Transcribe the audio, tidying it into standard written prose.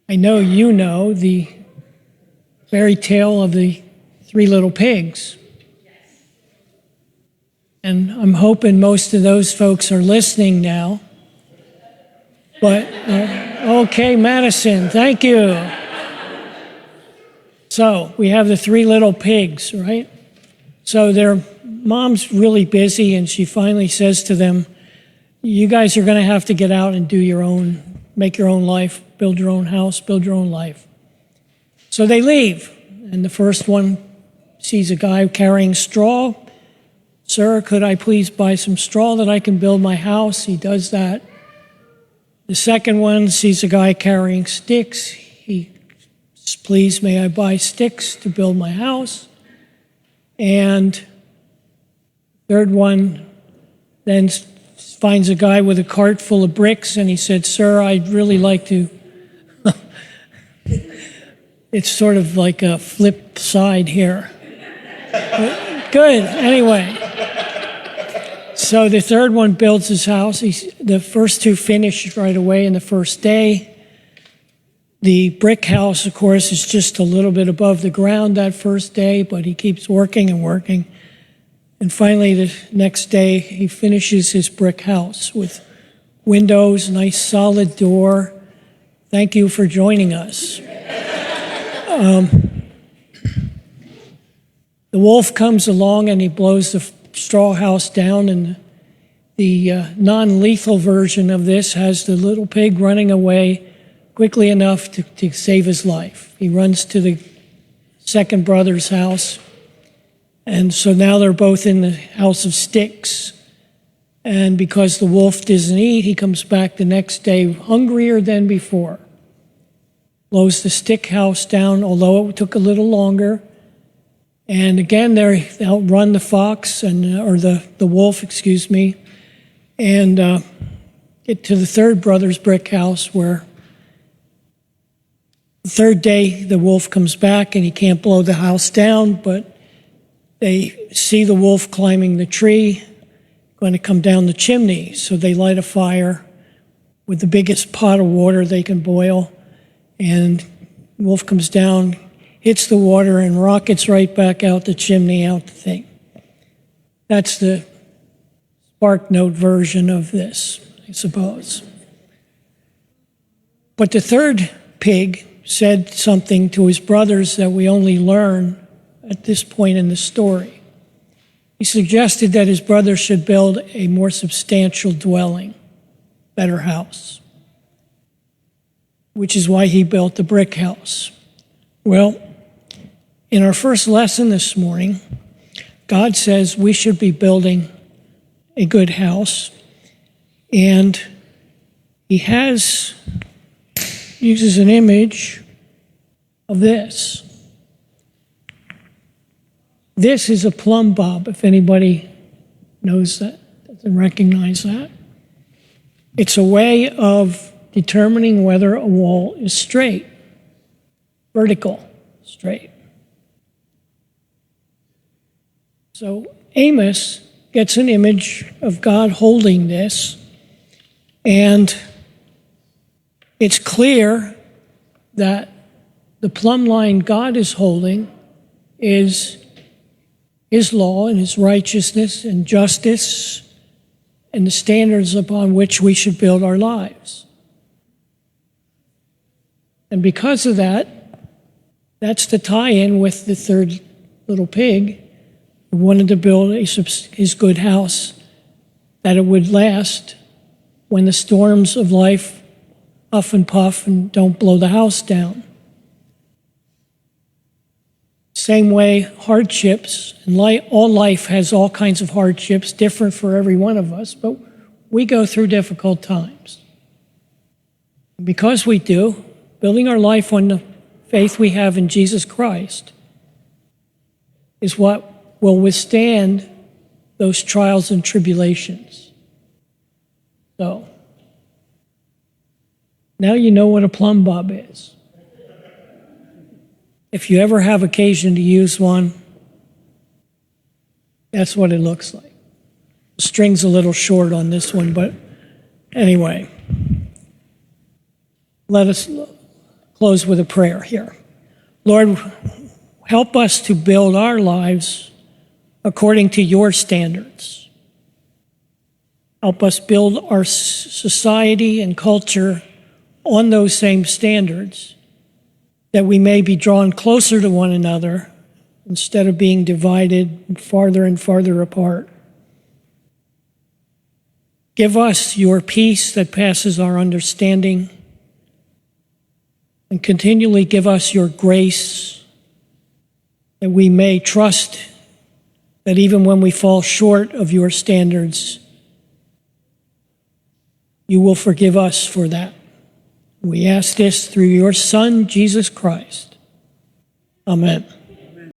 I know you know the fairy tale of the three little pigs. And I'm hoping most of those folks are listening now. But, okay, Madison, thank you. So we have the three little pigs, right? So their mom's really busy, and she finally says to them, you guys are going to have to get out and make your own life, build your own house, build your own life. So they leave, and the first one sees a guy carrying straw. Sir, could I please buy some straw that I can build my house? He does that. The second one sees a guy carrying sticks. He says, please, may I buy sticks to build my house? And the third one then finds a guy with a cart full of bricks, and he said, sir, I'd really like to... It's sort of like a flip side here. Good, anyway. So the third one builds his house. The first two finished right away in the first day. The brick house, of course, is just a little bit above the ground that first day, but he keeps working and working. And finally, the next day, he finishes his brick house with windows, nice solid door. Thank you for joining us. The wolf comes along and he blows the straw house down, and the non-lethal version of this has the little pig running away quickly enough to save his life. He runs to the second brother's house, and so now they're both in the house of sticks. And because the wolf doesn't eat, he comes back the next day hungrier than before. Blows the stick house down, although it took a little longer. And again, they outrun the fox, or the wolf, and get to the third brother's brick house, where the third day the wolf comes back and he can't blow the house down, but they see the wolf climbing the tree, going to come down the chimney. So they light a fire with the biggest pot of water they can boil, and the wolf comes down, hits the water, and rockets right back out the chimney, out the thing. That's the Spark Note version of this, I suppose. But the third pig said something to his brothers that we only learn at this point in the story. He suggested that his brothers should build a more substantial dwelling, better house, which is why he built the brick house. Well, in our first lesson this morning, God says we should be building a good house, and he uses an image of this. This is a plumb bob, if anybody knows that, doesn't recognize that. It's a way of determining whether a wall is straight, vertical, straight. So Amos gets an image of God holding this, and it's clear that the plumb line God is holding is his law and his righteousness and justice and the standards upon which we should build our lives. And because of that, that's the tie-in with the third little pig, who wanted to build his good house, that it would last when the storms of life huff and puff and don't blow the house down. Same way, hardships, and all life has all kinds of hardships, different for every one of us, but we go through difficult times. And because we do, building our life on the faith we have in Jesus Christ is what will withstand those trials and tribulations. So, now you know what a plumb bob is. If you ever have occasion to use one, that's what it looks like. The string's a little short on this one, but anyway. Let us close with a prayer here. Lord, help us to build our lives according to your standards. Help us build our society and culture on those same standards, that we may be drawn closer to one another instead of being divided farther and farther apart. Give us your peace that passes our understanding, and continually give us your grace that we may trust that even when we fall short of your standards, you will forgive us for that. We ask this through your Son, Jesus Christ. Amen.